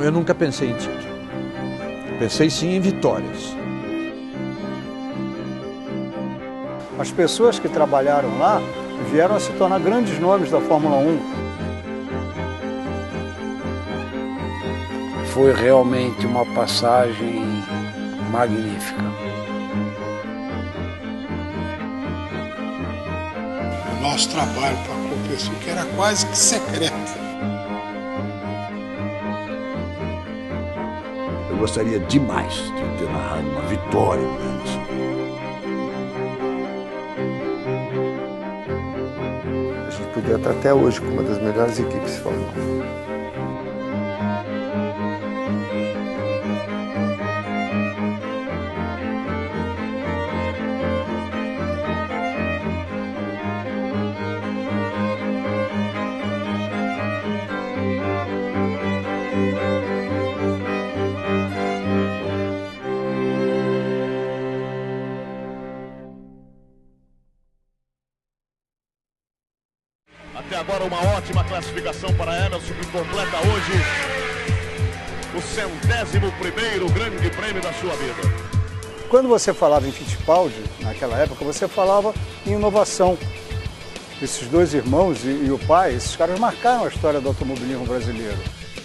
Eu nunca pensei em título. Pensei sim em vitórias. As pessoas que trabalharam lá vieram a se tornar grandes nomes da Fórmula 1. Foi realmente uma passagem magnífica. O nosso trabalho para a Copersucar era quase que secreto. Eu gostaria demais de ter narrado uma vitória no Emerson. A gente podia estar até hoje com uma das melhores equipes de Fórmula 1. Até agora uma ótima classificação para Emerson, que completa hoje o 101º grande prêmio da sua vida. Quando você falava em Fittipaldi, naquela época, você falava em inovação. Esses dois irmãos e o pai, esses caras marcaram a história do automobilismo brasileiro.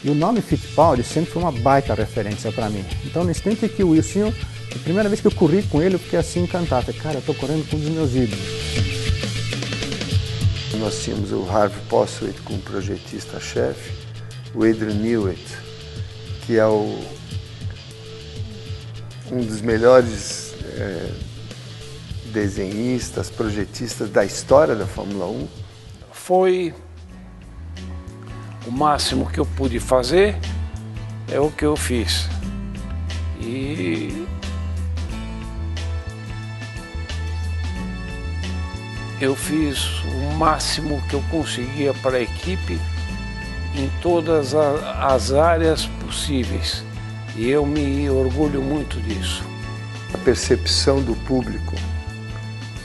E o nome Fittipaldi sempre foi uma baita referência para mim. Então, no instante que o Wilson, a primeira vez que eu corri com ele, eu fiquei assim encantado. Falei, cara, eu estou correndo com um dos meus ídolos. Nós tínhamos o Harvey Postlethwaite como projetista-chefe, o Adrian Newey, que é um dos melhores desenhistas, projetistas da história da Fórmula 1. Foi o máximo que eu pude fazer, é o que eu fiz. E eu fiz o máximo que eu conseguia para a equipe em todas as áreas possíveis. E eu me orgulho muito disso. A percepção do público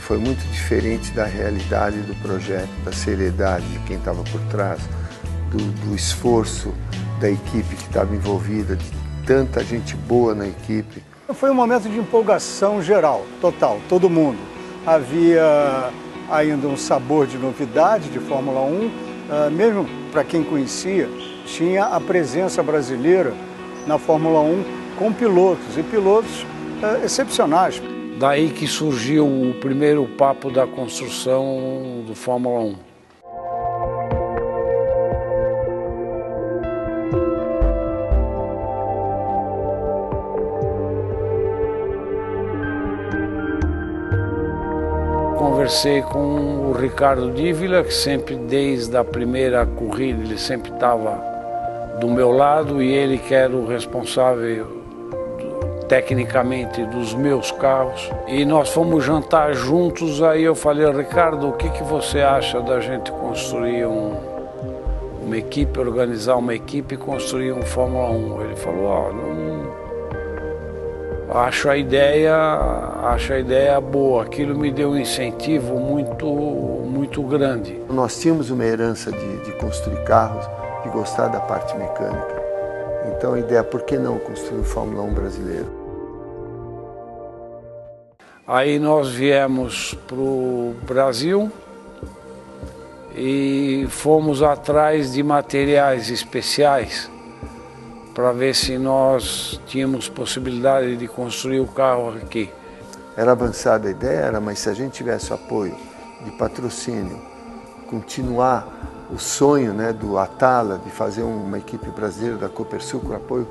foi muito diferente da realidade do projeto, da seriedade de quem estava por trás, do esforço da equipe que estava envolvida, de tanta gente boa na equipe. Foi um momento de empolgação geral, total, todo mundo. Havia ainda um sabor de novidade de Fórmula 1, mesmo para quem conhecia, tinha a presença brasileira na Fórmula 1 com pilotos, e pilotos excepcionais. Daí que surgiu o primeiro papo da construção do Fórmula 1. Conversei com o Ricardo Dívila, que sempre, desde a primeira corrida, ele sempre estava do meu lado, e ele que era o responsável tecnicamente dos meus carros. E nós fomos jantar juntos, aí eu falei, Ricardo, o que você acha da gente construir uma equipe, organizar uma equipe e construir um Fórmula 1? Ele falou, acho a ideia boa. Aquilo me deu um incentivo muito grande. Nós tínhamos uma herança de construir carros, de gostar da parte mecânica. Então a ideia, por que não construir um Fórmula 1 brasileiro? Aí nós viemos para o Brasil e fomos atrás de materiais especiais para ver se nós tínhamos possibilidade de construir o carro aqui. Era avançada a ideia, mas se a gente tivesse apoio de patrocínio, continuar o sonho, né, do Atala, de fazer uma equipe brasileira da Copersucar, o apoio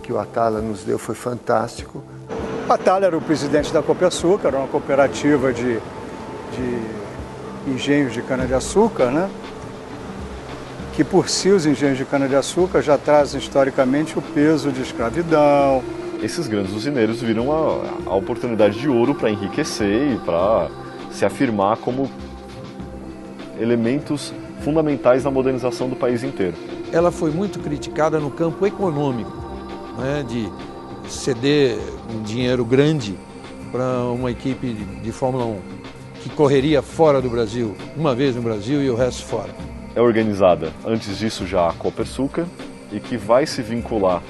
que o Atala nos deu foi fantástico. O Atala era o presidente da Copersucar, era uma cooperativa de engenhos de cana-de-açúcar, né? Que por si os engenhos de cana-de-açúcar já trazem historicamente o peso de escravidão. Esses grandes usineiros viram a oportunidade de ouro para enriquecer e para se afirmar como elementos fundamentais na modernização do país inteiro. Ela foi muito criticada no campo econômico, né, de ceder um dinheiro grande para uma equipe de Fórmula 1, que correria fora do Brasil, uma vez no Brasil e o resto fora. É organizada, antes disso, já a Copersucar, depois a Copersucar, e agora a Fórmula 1. Ela e que vai se vincular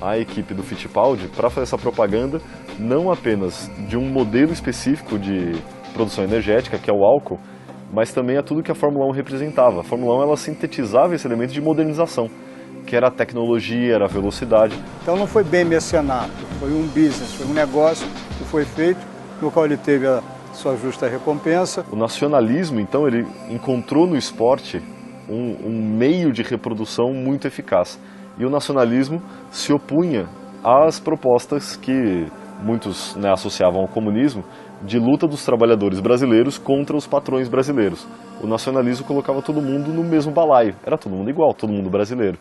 à equipe do Fittipaldi para fazer essa propaganda, não apenas de um modelo específico de produção energética, que é o álcool, mas também a tudo que a Fórmula 1 representava. A Fórmula 1 ela sintetizava esse elemento de modernização, que era a tecnologia, era a velocidade. Então não foi bem mercenato, foi um business, foi um negócio que foi feito, no qual ele teve a sua justa recompensa. O nacionalismo, então, ele encontrou no esporte um meio de reprodução muito eficaz. E o nacionalismo se opunha às propostas que muitos, né, associavam ao comunismo, de luta dos trabalhadores brasileiros contra os patrões brasileiros. O nacionalismo colocava todo mundo no mesmo balaio, era todo mundo igual, todo mundo brasileiro.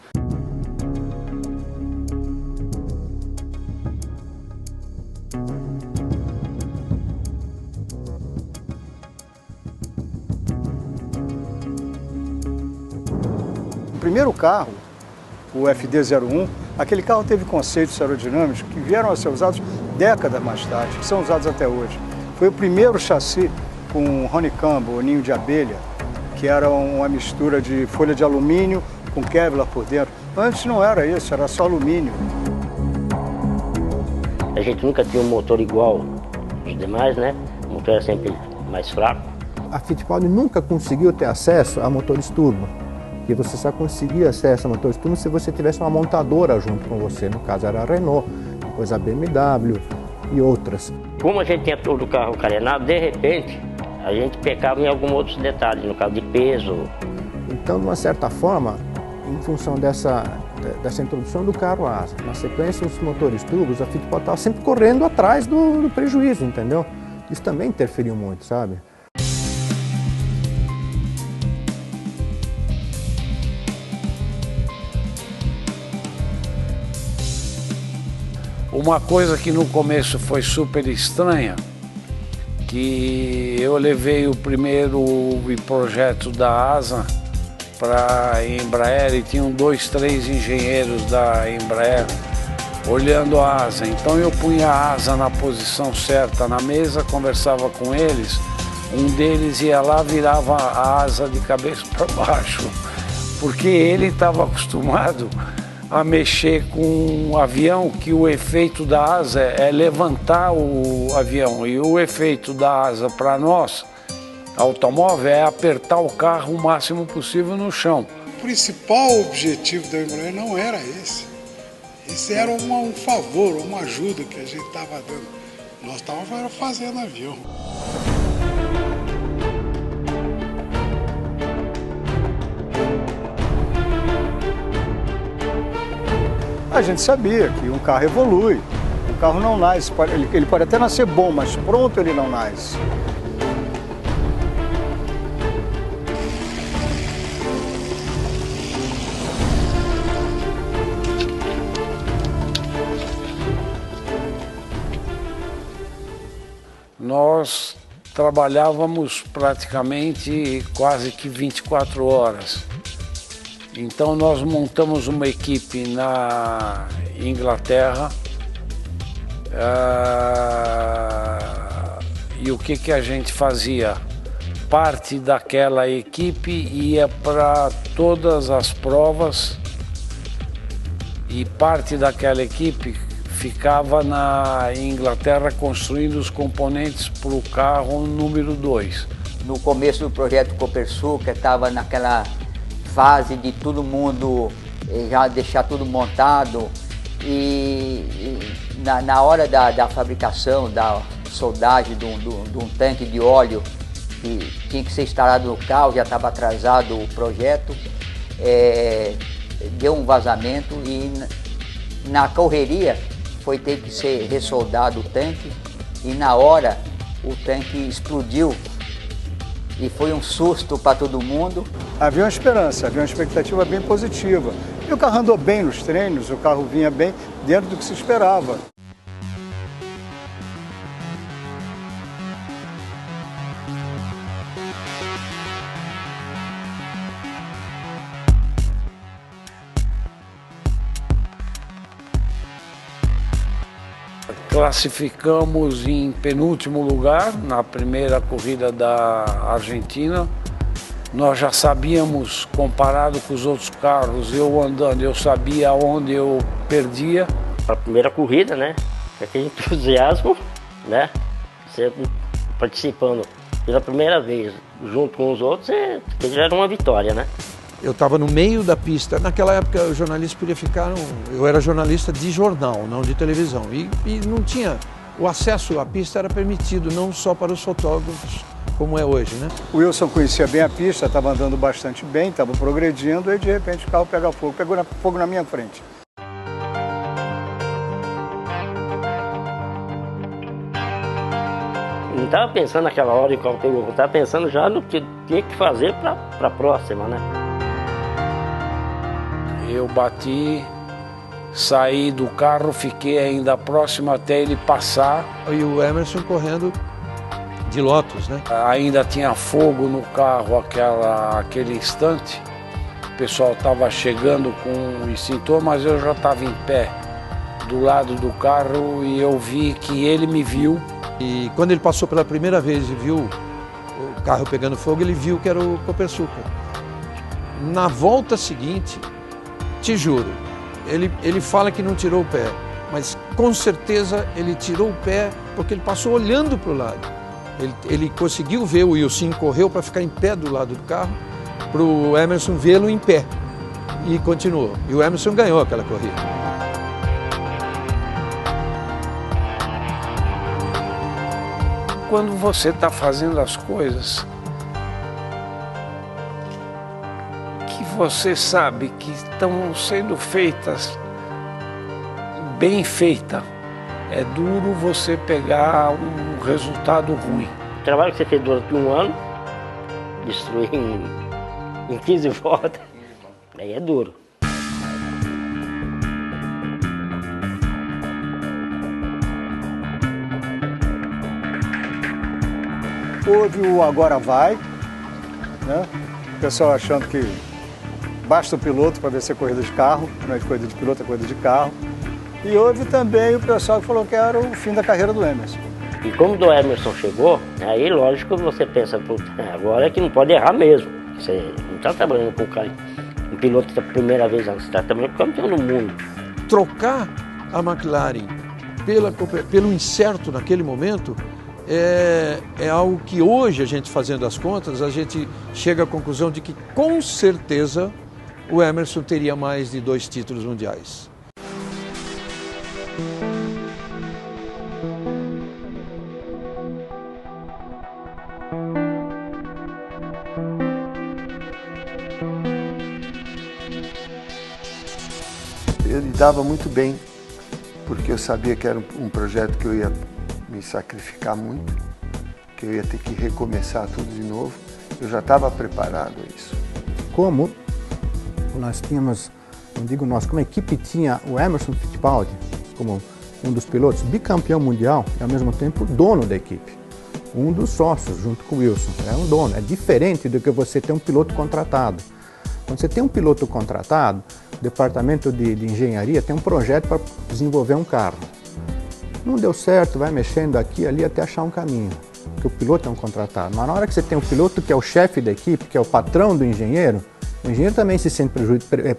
O primeiro carro, o FD-01, aquele carro teve conceitos aerodinâmicos que vieram a ser usados décadas mais tarde, que são usados até hoje. Foi o primeiro chassi com honeycomb, ou ninho de abelha, que era uma mistura de folha de alumínio com Kevlar por dentro. Antes não era isso, era só alumínio. A gente nunca tinha um motor igual aos demais, né? O motor era sempre mais fraco. A Fittipaldi nunca conseguiu ter acesso a motores turbo. E você só conseguia acesso a motores turbo se você tivesse uma montadora junto com você. No caso era a Renault, depois a BMW e outras. Como a gente tinha todo o carro carenado, de repente a gente pecava em alguns outros detalhes, no caso de peso. Então, de uma certa forma, em função dessa introdução do carro asa, na sequência dos motores turbos, a Fittipaldi estava sempre correndo atrás do prejuízo, entendeu? Isso também interferiu muito, sabe? Uma coisa que no começo foi super estranha, que eu levei o primeiro projeto da ASA para a Embraer e tinham 2, 3 engenheiros da Embraer olhando a asa. Então eu punha a asa na posição certa na mesa, conversava com eles, um deles ia lá, virava a asa de cabeça para baixo, porque ele estava acostumado a mexer com um avião, que o efeito da asa é levantar o avião, e o efeito da asa para nós, automóvel, é apertar o carro o máximo possível no chão. O principal objetivo da Embraer não era esse. Esse era um favor, uma ajuda que a gente estava dando. Nós estávamos fazendo avião. A gente sabia que um carro evolui, um carro não nasce, ele pode até nascer bom, mas pronto ele não nasce. Nós trabalhávamos praticamente quase que 24 horas. Então nós montamos uma equipe na Inglaterra e o que a gente fazia? Parte daquela equipe ia para todas as provas e parte daquela equipe ficava na Inglaterra construindo os componentes para o carro número 2. No começo do projeto Copersucar, estava naquela fase de todo mundo já deixar tudo montado e na hora da fabricação, da soldagem de um tanque de óleo que tinha que ser instalado no carro, já estava atrasado o projeto, deu um vazamento e na correria foi ter que ser ressoldado o tanque e na hora o tanque explodiu e foi um susto para todo mundo. Havia uma esperança, havia uma expectativa bem positiva. E o carro andou bem nos treinos, o carro vinha bem dentro do que se esperava. Classificamos em penúltimo lugar na primeira corrida da Argentina nós já sabíamos, comparado com os outros carros, eu andando, eu sabia onde eu perdia. Para a primeira corrida, né? Aquele entusiasmo, né? Você participando pela primeira vez, junto com os outros, já era uma vitória, né? Eu estava no meio da pista. Naquela época, o jornalista podia ficar... Eu era jornalista de jornal, não de televisão. E não tinha... O acesso à pista era permitido, não só para os fotógrafos, como é hoje, né? O Wilson conhecia bem a pista, estava andando bastante bem, estava progredindo, e de repente o carro pega fogo. Pegou fogo na minha frente. Não estava pensando naquela hora que o carro pegou, estava pensando já no que tinha que fazer para a próxima, né? Eu bati, saí do carro, fiquei ainda próximo até ele passar. E o Emerson correndo de Lotus, né? Ainda tinha fogo no carro aquele instante. O pessoal estava chegando com o extintor, mas eu já estava em pé do lado do carro e eu vi que ele me viu. E quando ele passou pela primeira vez e viu o carro pegando fogo, ele viu que era o Copersucar. Na volta seguinte, te juro, ele fala que não tirou o pé, mas com certeza ele tirou o pé porque ele passou olhando para o lado. Ele conseguiu ver o Wilson, correu para ficar em pé do lado do carro, para o Emerson vê-lo em pé. E continuou. E o Emerson ganhou aquela corrida. Quando você está fazendo as coisas que você sabe que estão sendo feitas bem feitas, é duro você pegar um resultado ruim. O trabalho que você fez durante um ano, destruir em 15 voltas, aí é duro. Houve o Agora Vai, né? O pessoal achando que basta o piloto para vencer corrida de carro, não é corrida de piloto, é corrida de carro. E houve também o pessoal que falou que era o fim da carreira do Emerson. E como o Emerson chegou, aí lógico que você pensa, agora é que não pode errar mesmo. Você não está trabalhando com um piloto da primeira vez, você está trabalhando com o campeão do mundo. Trocar a McLaren pelo incerto naquele momento é algo que hoje, a gente fazendo as contas, a gente chega à conclusão de que com certeza o Emerson teria mais de 2 títulos mundiais. Eu lidava muito bem, porque eu sabia que era um projeto que eu ia me sacrificar muito, que eu ia ter que recomeçar tudo de novo. Eu já estava preparado a isso. Como nós tínhamos, não digo nós, como a equipe tinha o Emerson Fittipaldi como um dos pilotos, bicampeão mundial e ao mesmo tempo dono da equipe. Um dos sócios, junto com o Wilson, é um dono. É diferente do que você ter um piloto contratado. Quando você tem um piloto contratado, o departamento de engenharia tem um projeto para desenvolver um carro. Não deu certo, vai mexendo aqui e ali até achar um caminho, porque o piloto é um contratado. Mas na hora que você tem um piloto que é o chefe da equipe, que é o patrão do engenheiro, o engenheiro também se sente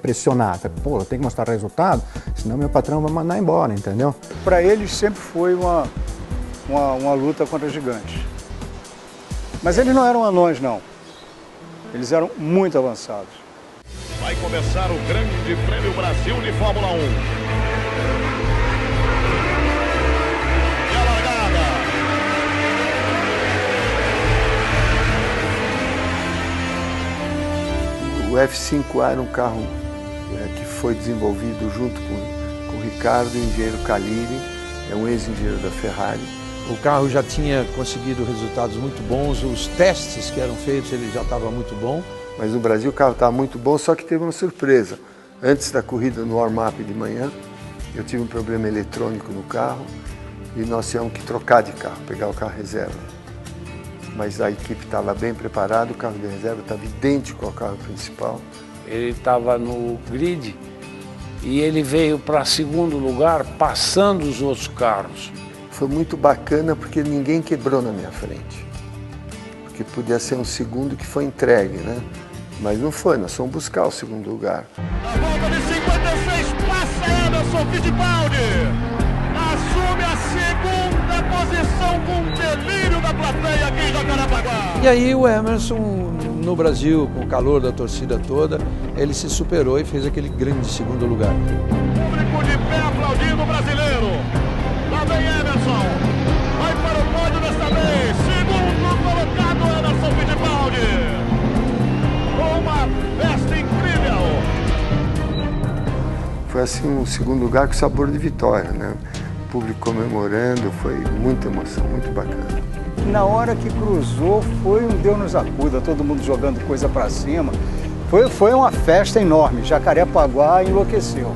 pressionado. Pô, eu tenho que mostrar resultado, senão meu patrão vai mandar embora, entendeu? Para eles sempre foi uma luta contra gigantes. Mas eles não eram anões, não. Eles eram muito avançados. Vai começar o Grande Prêmio Brasil de Fórmula 1. E a largada. O F5A era um carro que foi desenvolvido junto com o Ricardo, o engenheiro Caliri, é um ex-engenheiro da Ferrari. O carro já tinha conseguido resultados muito bons, os testes que eram feitos ele já estava muito bom. Mas no Brasil o carro estava muito bom, só que teve uma surpresa. Antes da corrida, no warm-up de manhã, eu tive um problema eletrônico no carro e nós tivemos que trocar de carro, pegar o carro reserva. Mas a equipe estava bem preparada, o carro de reserva estava idêntico ao carro principal. Ele estava no grid e ele veio para segundo lugar, passando os outros carros. Foi muito bacana porque ninguém quebrou na minha frente. porque podia ser um segundo que foi entregue, né? Mas não foi, nós fomos buscar o segundo lugar. Na volta de 56, passa Emerson Fittipaldi. Assume a segunda posição com delírio da plateia aqui em Jacarepaguá. E aí o Emerson, no Brasil, com o calor da torcida toda, ele se superou e fez aquele grande segundo lugar. Público de pé aplaudindo o brasileiro. Lá vem Emerson. Vai para o pódio desta vez. Segundo colocado, Emerson Fittipaldi. Uma festa incrível. Foi assim um segundo lugar com sabor de vitória, né? O público comemorando, foi muita emoção, muito bacana. Na hora que cruzou, foi um Deus nos acuda, todo mundo jogando coisa para cima. Foi uma festa enorme, Jacarepaguá enlouqueceu.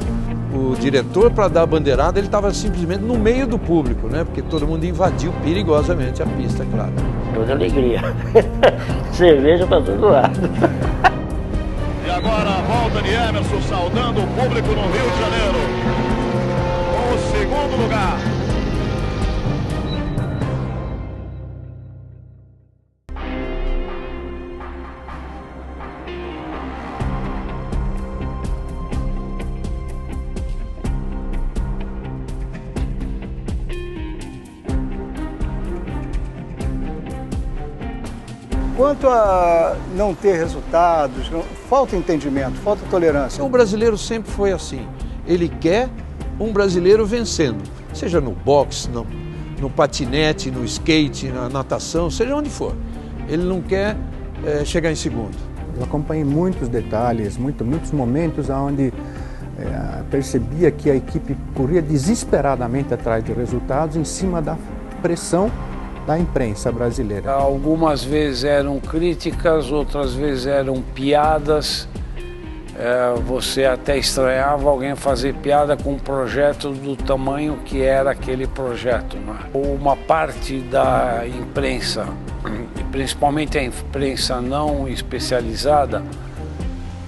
O diretor, para dar a bandeirada, ele estava simplesmente no meio do público, né? Porque todo mundo invadiu perigosamente a pista, claro. Toda alegria. Cerveja para todo lado. E agora a volta de Emerson saudando o público no Rio de Janeiro. Com o segundo lugar. Quanto a não ter resultados, falta entendimento, falta tolerância. O brasileiro sempre foi assim. Ele quer um brasileiro vencendo, seja no boxe, no patinete, no skate, na natação, seja onde for. Ele não quer chegar em segundo. Eu acompanhei muitos detalhes, muitos momentos onde percebia que a equipe corria desesperadamente atrás de resultados em cima da pressão da imprensa brasileira. Algumas vezes eram críticas, outras vezes eram piadas. Você até estranhava alguém fazer piada com um projeto do tamanho que era aquele projeto, né? Uma parte da imprensa, principalmente a imprensa não especializada,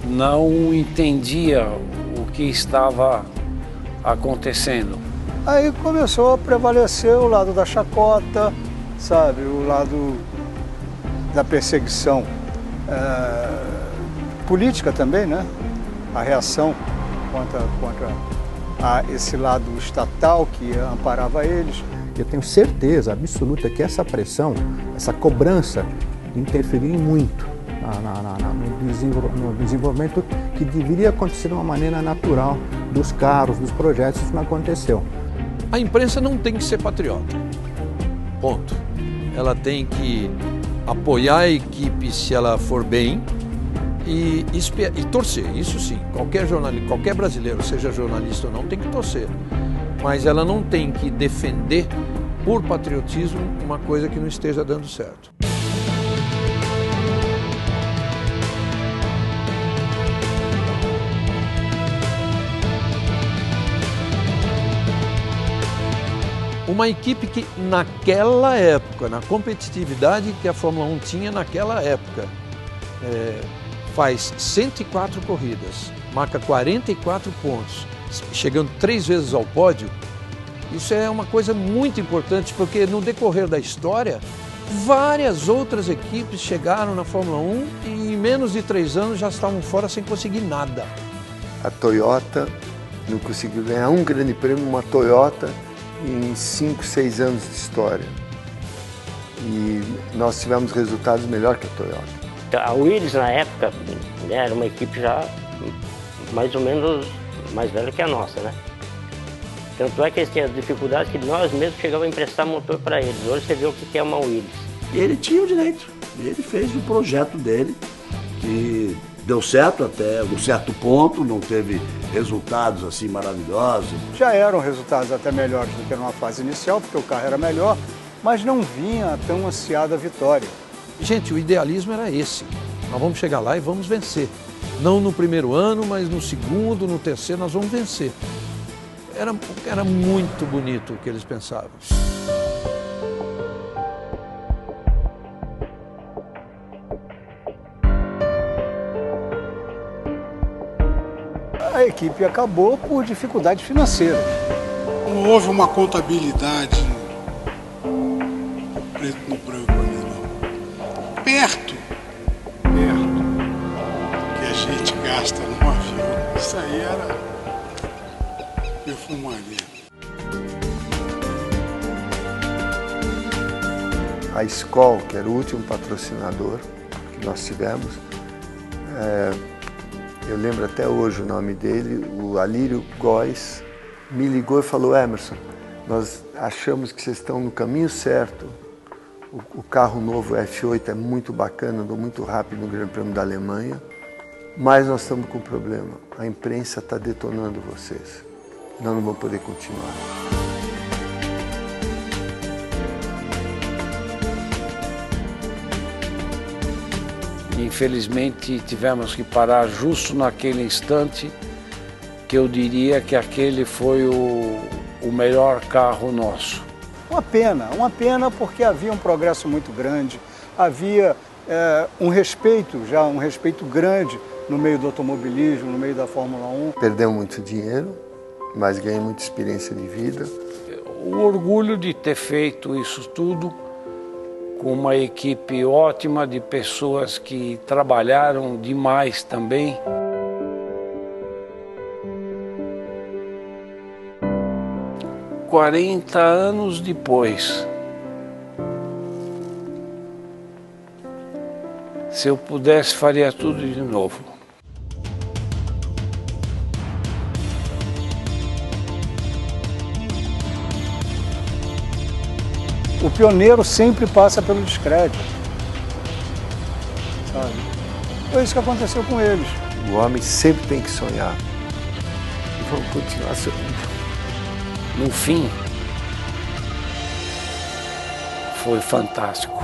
não entendia o que estava acontecendo. Aí começou a prevalecer o lado da chacota, sabe, o lado da perseguição política também, né? A reação contra a esse lado estatal que amparava eles. Eu tenho certeza absoluta que essa pressão, essa cobrança interferiu muito no desenvolvimento que deveria acontecer de uma maneira natural dos carros, dos projetos. Isso não aconteceu. A imprensa não tem que ser patriota, ponto. Ela tem que apoiar a equipe se ela for bem e torcer, isso sim. Qualquer brasileiro, seja jornalista ou não, tem que torcer. Mas ela não tem que defender, por patriotismo, uma coisa que não esteja dando certo. Uma equipe que naquela época, na competitividade que a Fórmula 1 tinha naquela época, faz 104 corridas, marca 44 pontos, chegando 3 vezes ao pódio. Isso é uma coisa muito importante, porque no decorrer da história, várias outras equipes chegaram na Fórmula 1 e em menos de 3 anos já estavam fora sem conseguir nada. A Toyota não conseguiu ganhar um grande prêmio, uma Toyota, em 5, 6 anos de história. E nós tivemos resultados melhor que a Toyota. A Williams, na época, era uma equipe já mais ou menos mais velha que a nossa, né? Tanto é que eles tinham dificuldades que nós mesmos chegávamos a emprestar motor para eles. Hoje você vê o que é uma Williams. Ele tinha o direito. Ele fez o projeto dele, que deu certo até um certo ponto, não teve resultados assim maravilhosos. Já eram resultados até melhores do que numa fase inicial, porque o carro era melhor, mas não vinha a tão ansiada vitória. Gente, o idealismo era esse. Nós vamos chegar lá e vamos vencer. Não no primeiro ano, mas no segundo, no terceiro, nós vamos vencer. Era muito bonito o que eles pensavam. A equipe acabou por dificuldade financeira. Não houve uma contabilidade preto no branco ali, não. perto que a gente gasta num avião. Isso aí era perfumaria. A Skol, que era o último patrocinador que nós tivemos, eu lembro até hoje o nome dele, o Alírio Góes, me ligou e falou: Emerson, nós achamos que vocês estão no caminho certo, o carro novo F8 é muito bacana, andou muito rápido no Grande Prêmio da Alemanha, mas nós estamos com um problema, a imprensa está detonando vocês, nós não vamos poder continuar. Infelizmente tivemos que parar justo naquele instante que eu diria que aquele foi o melhor carro nosso. Uma pena porque havia um progresso muito grande, havia um respeito grande no meio do automobilismo, no meio da Fórmula 1. Perdeu muito dinheiro, mas ganhei muita experiência de vida. O orgulho de ter feito isso tudo com uma equipe ótima de pessoas que trabalharam demais também. – 40 anos depois, se eu pudesse, faria tudo de novo. O pioneiro sempre passa pelo descrédito, sabe? Foi isso que aconteceu com eles. O homem sempre tem que sonhar. E vamos continuar sonhando. No fim, foi fantástico.